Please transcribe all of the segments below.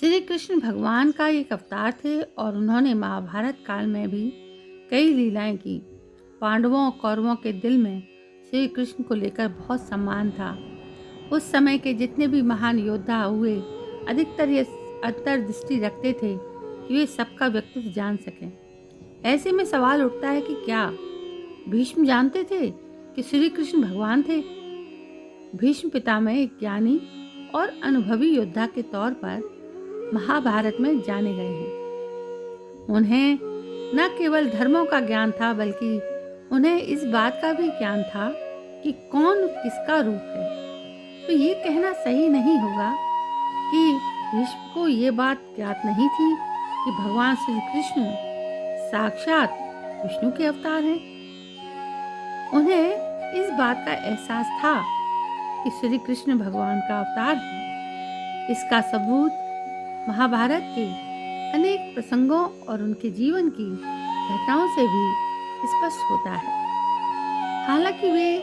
श्री कृष्ण भगवान का एक अवतार थे और उन्होंने महाभारत काल में भी कई लीलाएं की। पांडवों और कौरवों के दिल में श्री कृष्ण को लेकर बहुत सम्मान था। उस समय के जितने भी महान योद्धा हुए अधिकतर ये अंतर्दृष्टि रखते थे कि वे सबका व्यक्तित्व जान सकें। ऐसे में सवाल उठता है कि क्या भीष्म जानते थे कि श्री कृष्ण भगवान थे? भीष्म पितामह एक ज्ञानी और अनुभवी योद्धा के तौर पर महाभारत में जाने गए हैं। उन्हें न केवल धर्मों का ज्ञान था बल्कि उन्हें इस बात का भी ज्ञान था कि कौन किसका रूप है। तो ये कहना सही नहीं होगा कि भीष्म को ये बात ज्ञात नहीं थी कि भगवान श्री कृष्ण साक्षात विष्णु के अवतार हैं। उन्हें इस बात का एहसास था कि श्री कृष्ण भगवान का अवतार है। इसका सबूत महाभारत के अनेक प्रसंगों और उनके जीवन की घटनाओं से भी स्पष्ट होता है। हालांकि वे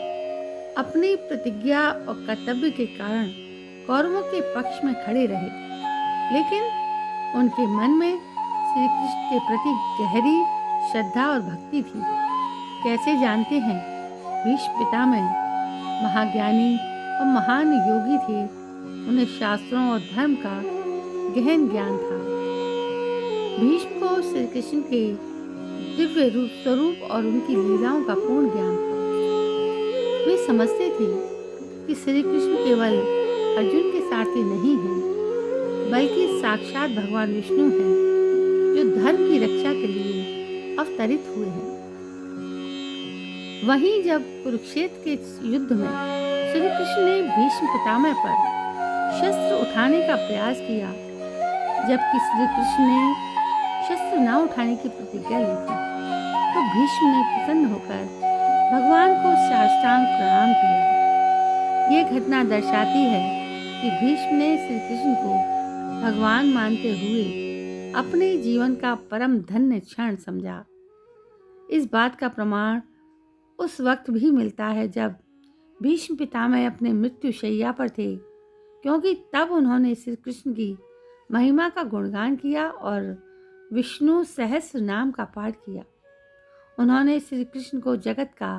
अपनी प्रतिज्ञा और कर्तव्य के कारण कौरवों के पक्ष में खड़े रहे, लेकिन उनके मन में श्री कृष्ण के प्रति गहरी श्रद्धा और भक्ति थी। कैसे जानते हैं, भीष्म पितामह महाज्ञानी और महान योगी थे। उन्हें शास्त्रों और धर्म का गहन ज्ञान था। भीष्म को श्री कृष्ण के दिव्य रूप स्वरूप और उनकी लीलाओं का पूर्ण ज्ञान था। वे समझते थे कि श्री कृष्ण केवल अर्जुन के सारथी नहीं हैं, बल्कि साक्षात भगवान विष्णु हैं, जो धर्म की रक्षा के लिए अवतरित हुए हैं। वहीं जब कुरुक्षेत्र के युद्ध में श्री कृष्ण ने भीष्म पितामह पर शस्त्र उठाने का प्रयास किया, जबकि श्री कृष्ण ने शस्त्र न उठाने की प्रतिज्ञा ली थी, तो भीष्म ने प्रसन्न होकर भगवान को साष्टांग प्रणाम किया। ये घटना दर्शाती है कि भीष्म ने श्री कृष्ण को भगवान मानते हुए अपने जीवन का परम धन्य क्षण समझा। इस बात का प्रमाण उस वक्त भी मिलता है जब भीष्म पितामह अपने मृत्यु शैया पर थे, क्योंकि तब उन्होंने श्री कृष्ण की महिमा का गुणगान किया और विष्णु सहस्र नाम का पाठ किया। उन्होंने श्री कृष्ण को जगत का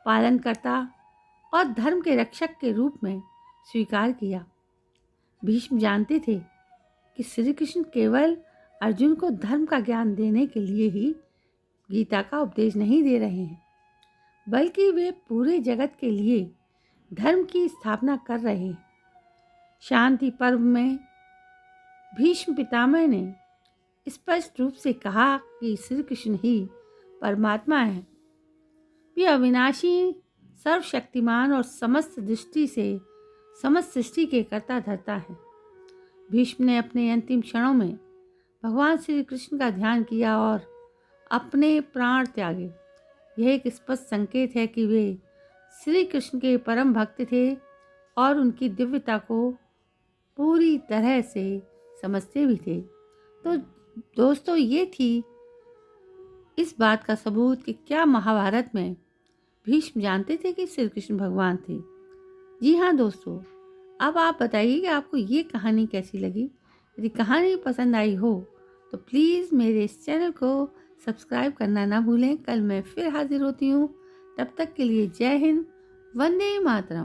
पालनकर्ता और धर्म के रक्षक के रूप में स्वीकार किया। भीष्म जानते थे कि श्री कृष्ण केवल अर्जुन को धर्म का ज्ञान देने के लिए ही गीता का उपदेश नहीं दे रहे हैं, बल्कि वे पूरे जगत के लिए धर्म की स्थापना कर रहे हैं। शांति पर्व में भीष्म पितामह ने स्पष्ट रूप से कहा कि श्री कृष्ण ही परमात्मा है। वे अविनाशी, सर्वशक्तिमान और समस्त दृष्टि से समस्त सृष्टि के कर्ता धर्ता है। भीष्म ने अपने अंतिम क्षणों में भगवान श्री कृष्ण का ध्यान किया और अपने प्राण त्यागे। यह एक स्पष्ट संकेत है कि वे श्री कृष्ण के परम भक्त थे और उनकी दिव्यता को पूरी तरह से समझते भी थे। तो दोस्तों, ये थी इस बात का सबूत कि क्या महाभारत में भीष्म जानते थे कि श्री कृष्ण भगवान थे। जी हाँ दोस्तों, अब आप बताइए कि आपको ये कहानी कैसी लगी। यदि कहानी पसंद आई हो तो प्लीज़ मेरे इस चैनल को सब्सक्राइब करना ना भूलें। कल मैं फिर हाजिर होती हूँ। तब तक के लिए जय हिंद, वंदे मातरम।